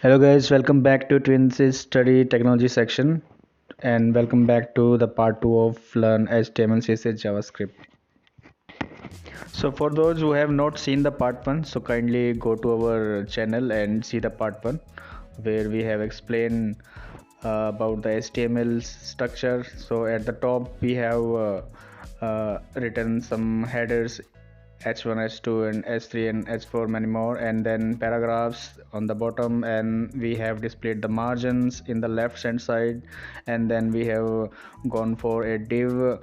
Hello guys, welcome back to TwinSisStudy technology section and welcome back to the part 2 of Learn HTML, CSS, JavaScript. So for those who have not seen the part 1, so kindly go to our channel and see the part 1 where we have explained about the HTML structure. So at the top we have written some headers h1 h2 and h3 and h4 many more, and then paragraphs on the bottom, and we have displayed the margins in the left hand side, and then we have gone for a div.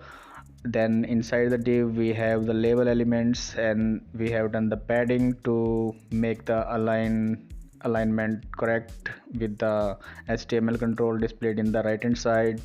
Then inside the div we have the label elements, and we have done the padding to make the alignment correct with the HTML control displayed in the right hand side.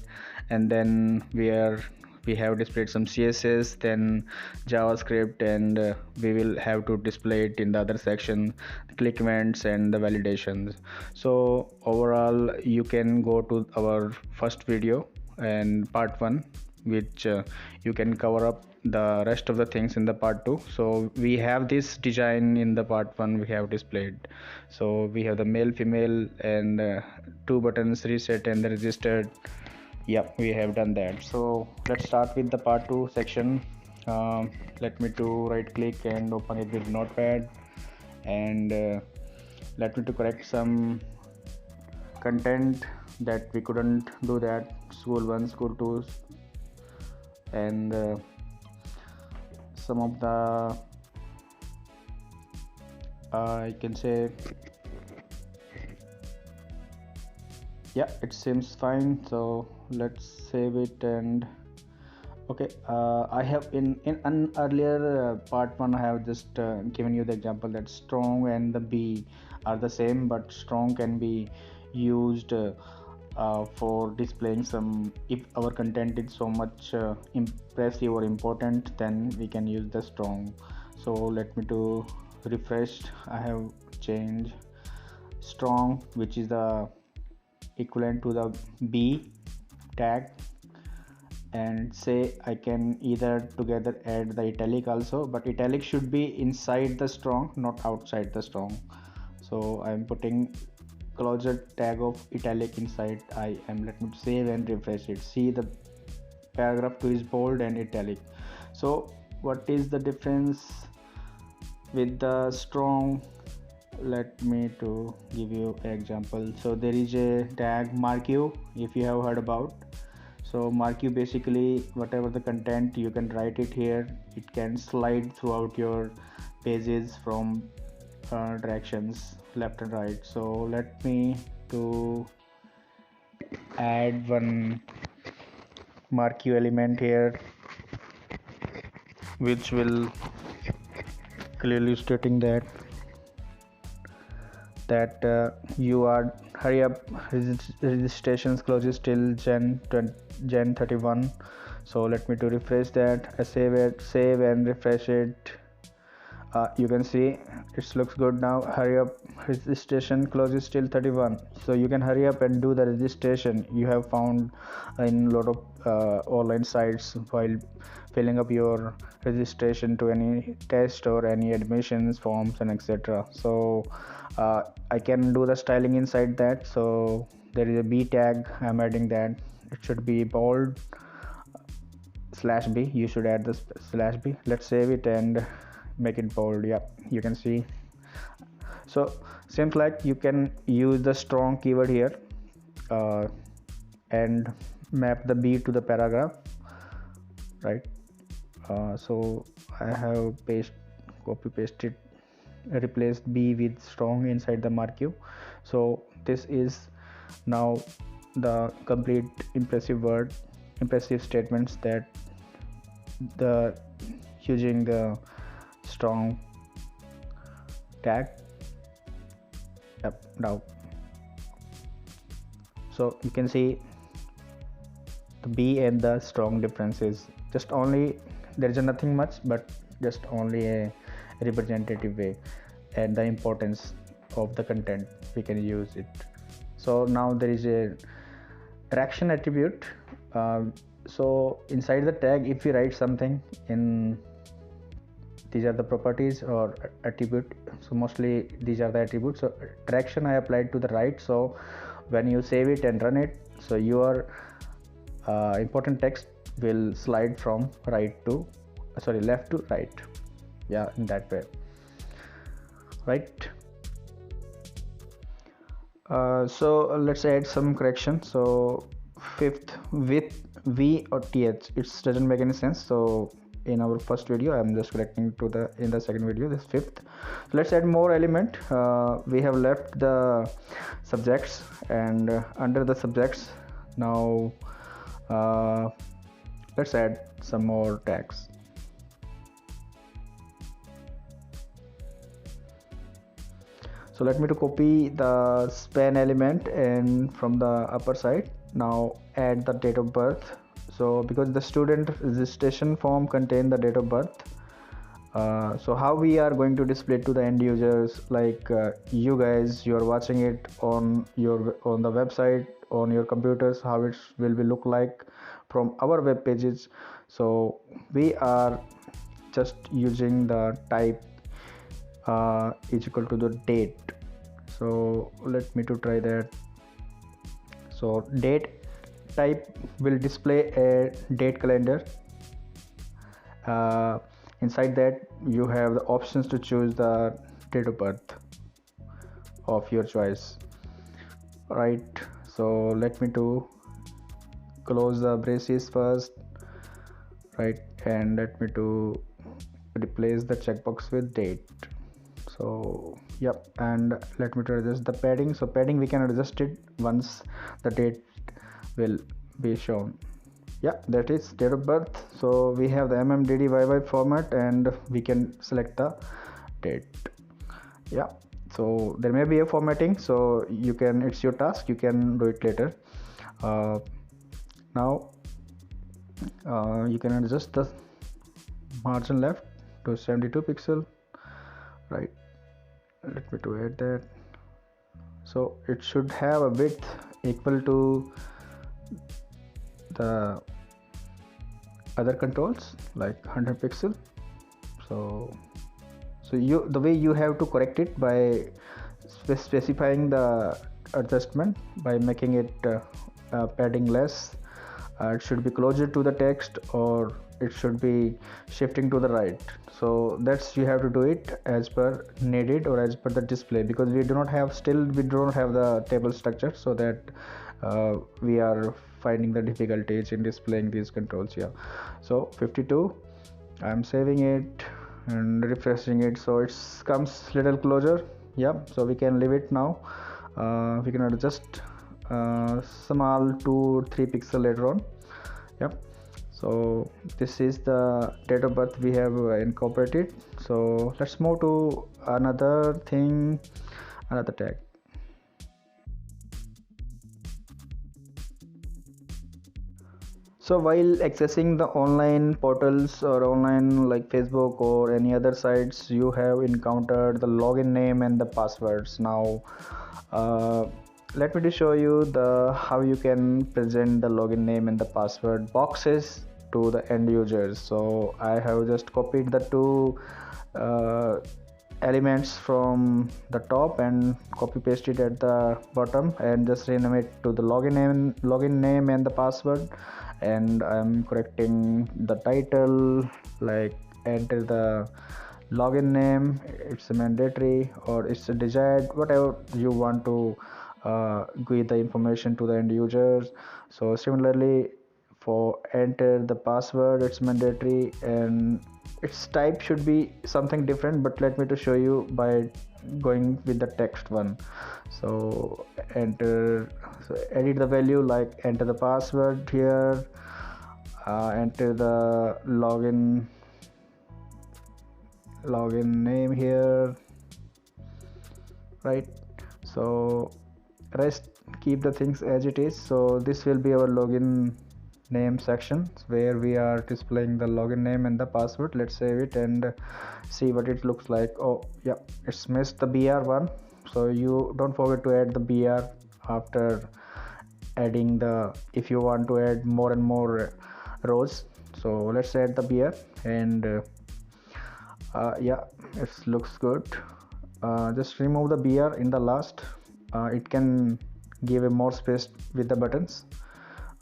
And then we have displayed some CSS, then JavaScript, and we will have to display it in the other section, click events and the validations. So overall you can go to our first video and part 1, which you can cover up the rest of the things in the part 2. So we have this design in the part 1 we have displayed. So we have the male, female, and two buttons, reset and the registered. Yep, we have done that. So let's start with the part 2 section. Let me to right click and open it with notepad, and let me to correct some content that we couldn't do that school 1, school 2, and some of the I can say, yeah, it seems fine. So let's save it. And okay, I have in an earlier part 1 I have just given you the example that strong and the B are the same, but strong can be used for displaying some, if our content is so much impressive or important, then we can use the strong. So let me to refresh. I have changed strong, which is the equivalent to the B tag, and say I can either together add the italic also, but italic should be inside the strong, not outside the strong. So I'm putting closure tag of italic inside. Let me save and refresh it. See, the paragraph 2 is bold and italic. So what is the difference with the strong? Let me to give you an example. So there is a tag markup, if you have heard about. So markup, basically whatever the content, you can write it here. It can slide throughout your pages from directions left and right. So let me to add one marquee element here, which will clearly stating that you are hurry up, registrations closes till Jan 31. So let me to refresh that. I save and refresh it. You can see it looks good now. Hurry up, registration closes till 31. So you can hurry up and do the registration you have found in a lot of online sites while filling up your registration to any test or any admissions forms and etc. So I can do the styling inside that. So there is a B tag, I'm adding that. It should be bold /B. You should add the /B. Let's save it and make it bold. Yeah, you can see. So seems like you can use the strong keyword here and map the B to the paragraph, right? So I have copy pasted, replaced B with strong inside the markup. So this is now the complete impressive statements that the using the strong tag. Yep, now so you can see the B and the strong differences. Just only, there is nothing much, but just only a representative way, and the importance of the content we can use it. So now there is a traction attribute. So inside the tag, if we write something in these are the properties or attribute. So mostly these are the attributes. So direction I applied to the right, so when you save it and run it, so your important text will slide from left to right, yeah, in that way, right? So let's add some correction. So fifth with v or th, it doesn't make any sense. So in our first video I'm just correcting to the in the second video this fifth. So let's add more element. We have left the subjects, and under the subjects now let's add some more tags. So let me to copy the span element, and from the upper side now add the date of birth. So because the student registration form contain the date of birth, so how we are going to display to the end users, like you guys, you are watching it on the website on your computers, how it will be look like from our web pages. So we are just using the type is equal to the date. So let me to try that. So date type will display a date calendar. Inside that you have the options to choose the date of birth of your choice, right? So let me to close the braces first, right, and let me to replace the checkbox with date. So yep, and let me to adjust the padding. So padding we can adjust it once the date will be shown. Yeah, that is date of birth. So we have the mmddyyy format, and we can select the date. Yeah, so there may be a formatting, so you can, it's your task, you can do it later. Now you can adjust the margin left to 72 pixel, right? Let me to add that. So it should have a width equal to the other controls, like 100 pixel. So you, the way you have to correct it by specifying the adjustment by making it padding less. It should be closer to the text, or it should be shifting to the right. So that's, you have to do it as per needed or as per the display, because we do not have the table structure, so that we are finding the difficulties in displaying these controls here. So 52, I'm saving it and refreshing it, so it comes little closer. Yeah, so we can leave it now. We can adjust small 2-3 pixel later on. Yep, so this is the date of birth we have incorporated. So let's move to another thing, another tag. So while accessing the online portals or online like Facebook or any other sites, you have encountered the login name and the passwords. Now let me to show you the how you can present the login name and the password boxes to the end users. So I have just copied the two elements from the top and copy pasted at the bottom, and just rename it to the login name and the password. And I'm correcting the title, like enter the login name, it's a mandatory or it's a desired, whatever you want to give the information to the end users. So similarly for enter the password, it's mandatory, and its type should be something different, but let me to show you by going with the text one. So enter, so edit the value, like enter the password here, enter the login name here, right? So rest keep the things as it is. So this will be our login name section where we are displaying the login name and the password. Let's save it and see what it looks like. Oh yeah, it's missed the br one, so you don't forget to add the br after adding the, if you want to add more and more rows. So let's add the br, and Yeah, it looks good. Just remove the BR in the last. It can give a more space with the buttons.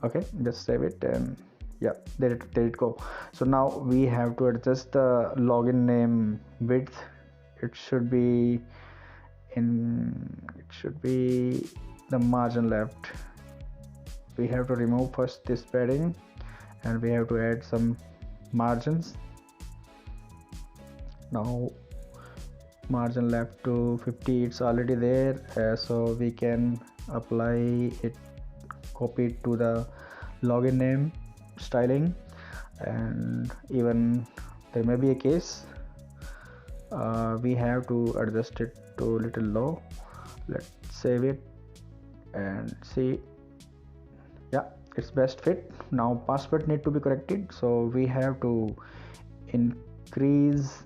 Okay, just save it, and yeah, there it go. So now we have to adjust the login name width. It should be the margin left. We have to remove first this padding, and we have to add some margins. Now margin left to 50, it's already there, so we can apply it, copy it to the login name styling. And even there may be a case we have to adjust it to little low. Let's save it and see. Yeah, it's best fit. Now password need to be corrected, so we have to increase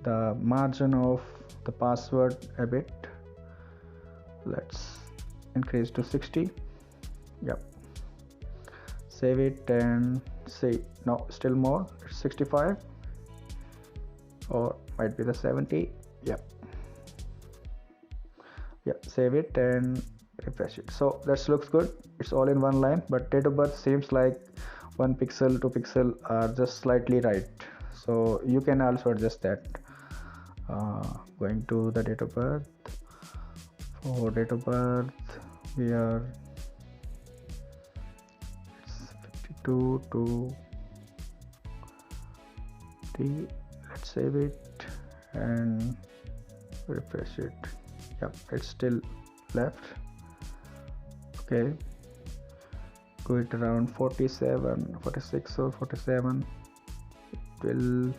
the margin of the password a bit. Let's increase to 60. Yep, save it and see. Now still more, it's 65, or might be the 70. Yep, save it and refresh it. So that looks good. It's all in one line, but date of birth seems like 1 pixel 2 pixel are just slightly right, so you can also adjust that. Going to the date of birth. For date of birth we are 52 to 3. Let's save it and refresh it. Yep, it's still left. Okay, go it around 47 46 or 47. It will,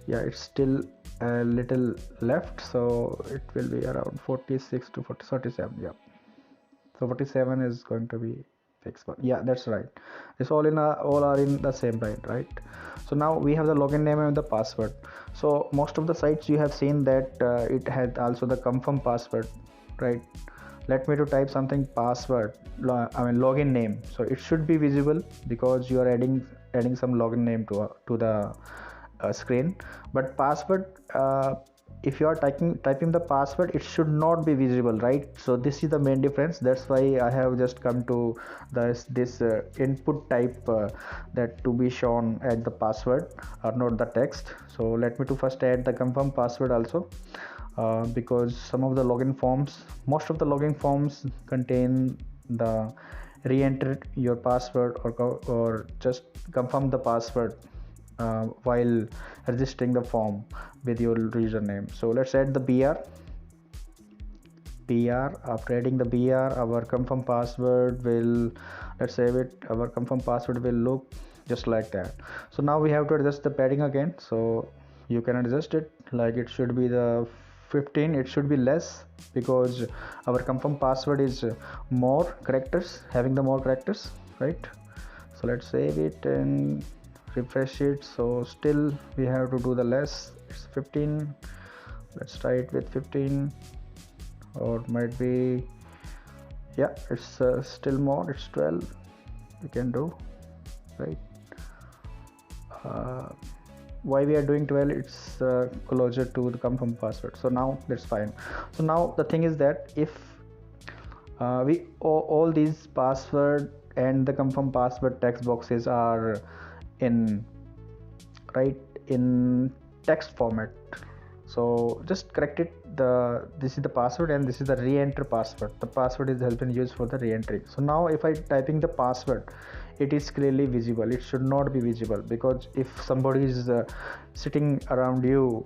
yeah, it's still a little left, so it will be around 46 to 47. Yeah, so 47 is going to be fixed one. Yeah, that's right. It's all are in the same line, right? So now we have the login name and the password. So most of the sites you have seen that it had also the confirm password, right? Let me to type something password, login name, so it should be visible because you are adding some login name to the screen. But password, if you are typing the password, it should not be visible, right? So this is the main difference. That's why I have just come to this input type that to be shown at the password or not the text. So let me to first add the confirm password also, because some of the login forms, most of the login forms contain the re-enter your password or just confirm the password while registering the form with your username. So let's add the BR. After adding the BR, our confirm password will, let's save it, our confirm password will look just like that. So now we have to adjust the padding again. So you can adjust it, like it should be the 15, it should be less because our confirm password is more characters, having the more characters, right? So let's save it and refresh it. So still we have to do the less, it's 15. Let's try it with 15, or might be, yeah, it's still more, it's 12. We can do, right? Why we are doing 12, it's closer to the confirm password, so now that's fine. So now the thing is that if we all these password and the confirm password text boxes are in text format, so just correct it. This is the password and this is the re-enter password. The password has been used for the re-entry. So now if I typing the password, it is clearly visible. It should not be visible because if somebody is sitting around you,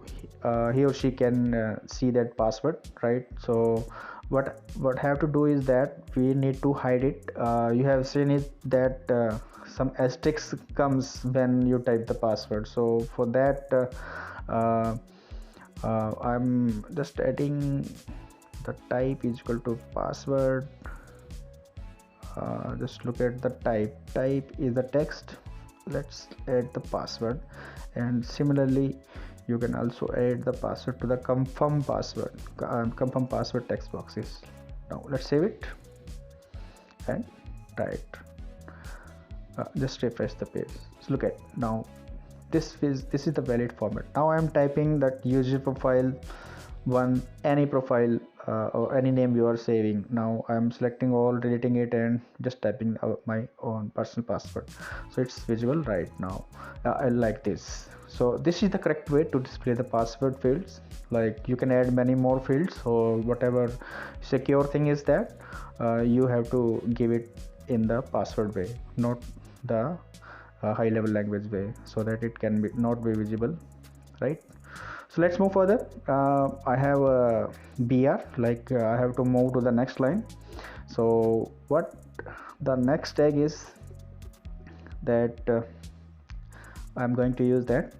he or she can see that password, right? So what have to do is that we need to hide it. You have seen it that some asterisk comes when you type the password. So for that I'm just adding the type is equal to password. Just look at the type is the text. Let's add the password, and similarly you can also add the password to the confirm password text boxes. Now let's save it and try it. Just refresh the page. So look at now, this is the valid format. Now I am typing that user profile one, any profile or any name you are saving. Now I am selecting all, deleting it, and just typing my own personal password, so it's visible right now. I like this. So this is the correct way to display the password fields. Like, you can add many more fields, or whatever secure thing is that you have to give it in the password way, not the high level language way, so that it can be not be visible, right? So let's move further. I have a br, like I have to move to the next line. So what the next tag is that I'm going to use that.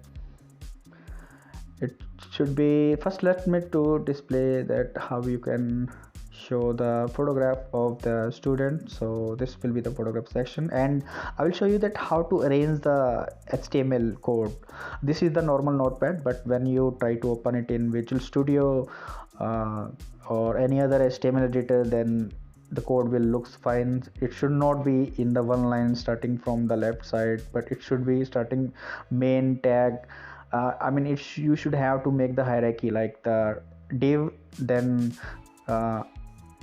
It should be, first let me to display that how you can show the photograph of the student. So this will be the photograph section, and I will show you that how to arrange the HTML code. This is the normal notepad, but when you try to open it in Visual Studio or any other HTML editor, then the code will looks fine. It should not be in the one line starting from the left side, but it should be starting main tag. I mean, you should have to make the hierarchy, like the div, then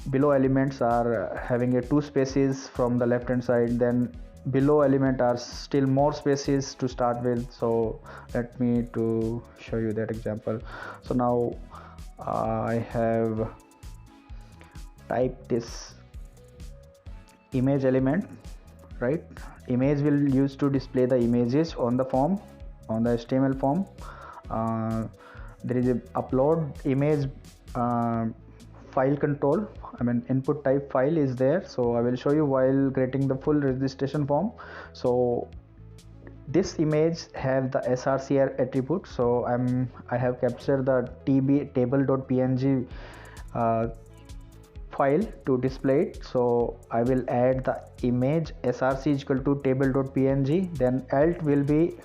below elements are having a 2 spaces from the left hand side, then below element are still more spaces to start with. So let me to show you that example. So now I have typed this image element, right? Image will use to display the images on the form, on the HTML form. There is a upload image file control, I mean input type file is there. So I will show you while creating the full registration form. So this image have the src attribute. So I have captured the table.png file to display it. So I will add the image src is equal to table.png, then alt will be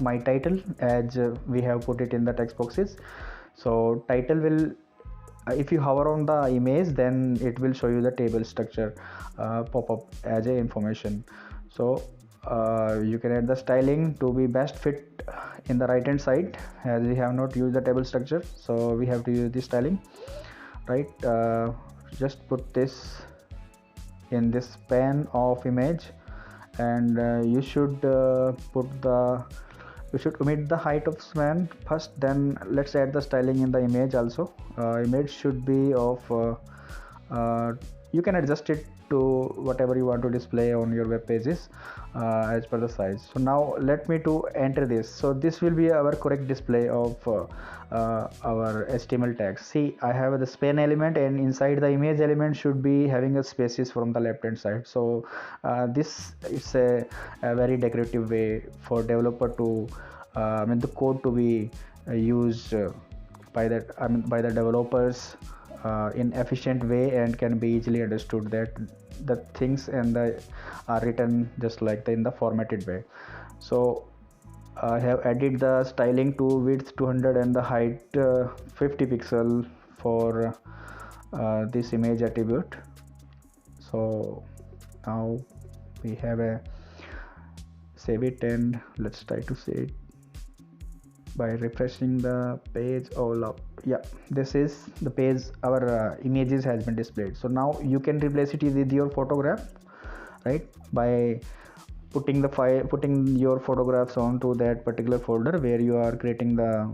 my title, as we have put it in the text boxes. So title will, if you hover on the image, then it will show you the table structure pop up as a information. So you can add the styling to be best fit in the right hand side, as we have not used the table structure, so we have to use the styling, right? Just put this in this pane of image, and you should omit the height of span first, then let's add the styling in the image also. Image should be of you can adjust it to whatever you want to display on your web pages as per the size. So now let me to enter this. So this will be our correct display of our HTML tags. See, I have the span element, and inside the image element should be having a spaces from the left hand side. So this is a very decorative way for developer to I mean the code to be used by the developers in efficient way, and can be easily understood that the things and the are written just like in the formatted way. So I have added the styling to width 200 and the height 50 pixel for this image attribute. So now we have a save it, and let's try to save it by refreshing the page all up. Yeah, this is the page our images has been displayed. So now you can replace it with your photograph, right, by putting your photographs onto that particular folder where you are creating the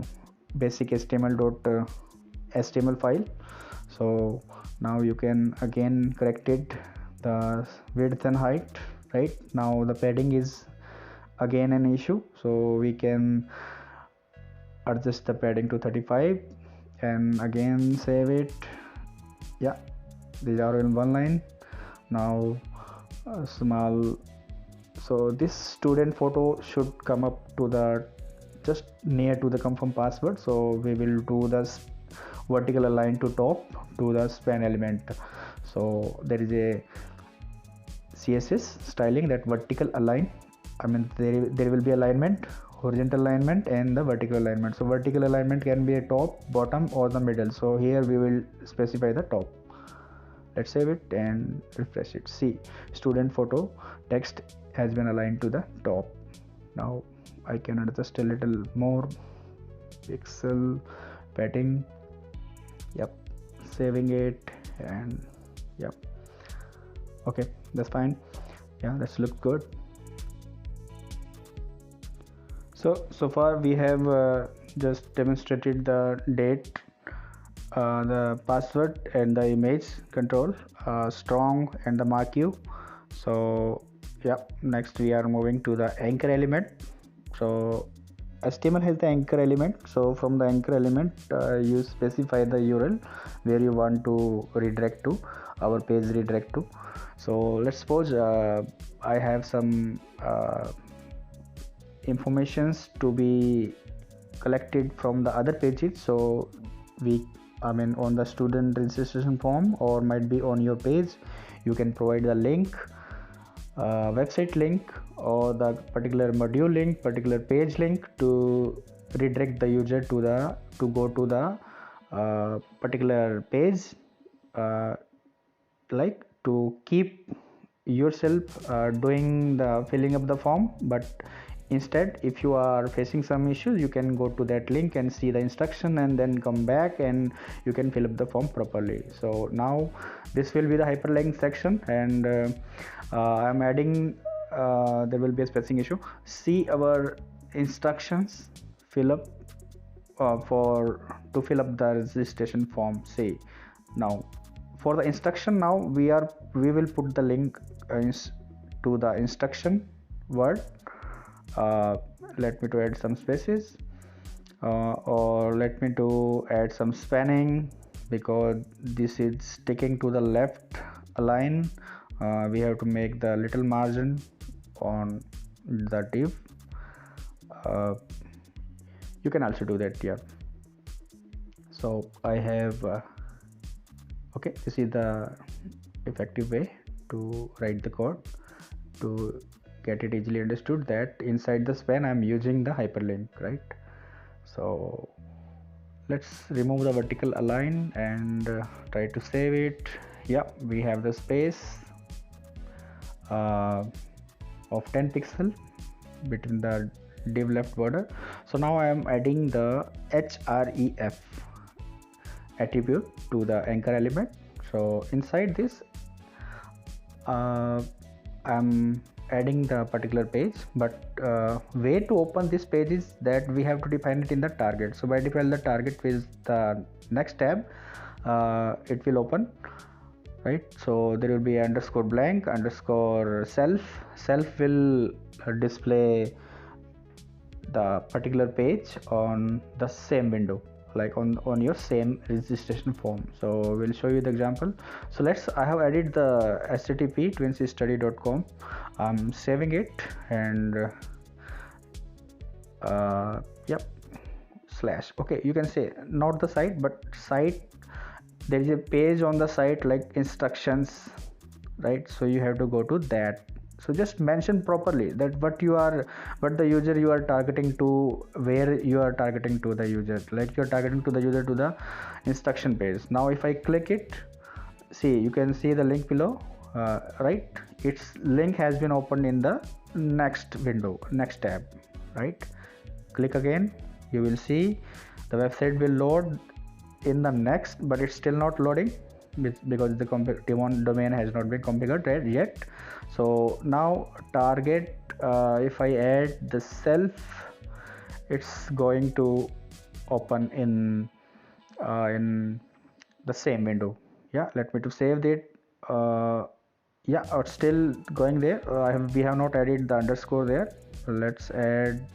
basic html file. So now you can again correct it, the width and height. Right now the padding is again an issue, so we can adjust the padding to 35 and again save it. Yeah, these are in one line. Now small, so this student photo should come up to the just near to the confirm password. So we will do this vertical align to top to the span element. So there is a css styling that vertical align, I mean there will be alignment, horizontal alignment and the vertical alignment. So vertical alignment can be a top, bottom or the middle. So here we will specify the top. Let's save it and refresh it. See, student photo text has been aligned to the top. Now I can adjust a little more pixel padding. Yep, saving it, and yep, okay, that's fine. Yeah, that's look good. So far we have just demonstrated the date, the password and the image control, strong and the marquee. So yeah, next we are moving to the anchor element. So HTML has the anchor element. So from the anchor element, you specify the URL where you want to redirect to, our page redirect to. So let's suppose I have some informations to be collected from the other pages. So on the student registration form, or might be on your page, you can provide the link, website link, or the particular module link, particular page link to redirect the user to go to the particular page, like to keep yourself doing the filling up the form. But instead, if you are facing some issues, you can go to that link and see the instruction and then come back and you can fill up the form properly. So now this will be the hyperlink section, and I'm adding there will be a spacing issue. See our instructions fill up to fill up the registration form. See, now for the instruction, now we will put the link to the instruction word. Let me to add some spaces, or let me to add some spanning, because this is sticking to the left line. We have to make the little margin on the div. You can also do that, yeah. So I have okay, this is the effective way to write the code to get it easily understood that inside the span I'm using the hyperlink, right? So let's remove the vertical align and try to save it. Yeah, we have the space of 10 pixel between the div left border. So now I am adding the href attribute to the anchor element. So inside this I'm adding the particular page, but way to open this page is that we have to define it in the target. So by default the target is the next tab, it will open, right? So there will be underscore blank underscore self will display the particular page on the same window, like on your same registration form. So we'll show you the example. So I have added the http TwinSisStudy.com. I'm saving it, and yep, slash. Okay, you can say not the site, but site. There is a page on the site like instructions, right? So you have to go to that. So just mention properly that what the user you are targeting to, where you are targeting to the user, like you're targeting to the user to the instruction page. Now if I click it, see, you can see the link below, right? Its link has been opened in the next window, next tab, right? Click again, you will see the website will load in the next, but it's still not loading because the domain has not been configured yet. So now target, if I add the self, it's going to open in the same window. Yeah, let me to save it. Yeah, it's still going there. We have not added the underscore there. So let's add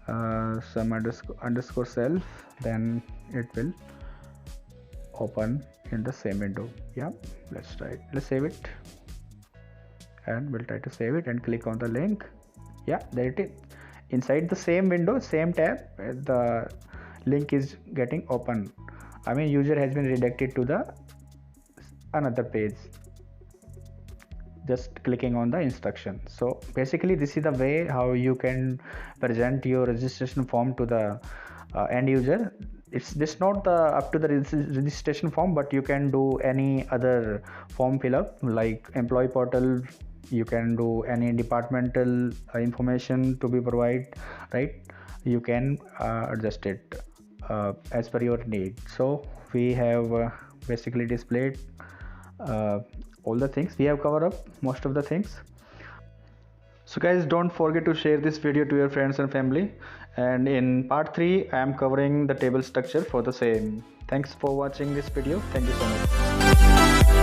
some underscore self, then it will open in the same window. Yeah, let's save it, and we'll try to save it and click on the link. Yeah, there it is. Inside the same window, same tab, the link is getting open. I mean, user has been redirected to the another page, just clicking on the instruction. So basically this is the way how you can present your registration form to the end user. It's just not up to the registration form, but you can do any other form fill up like employee portal you can do any departmental information to be provided, right? You can adjust it as per your need. So we have basically displayed uh, all the things. We have covered up most of the things. So guys, don't forget to share this video to your friends and family, and in part 3 I am covering the table structure for the same. Thanks for watching this video. Thank you so much.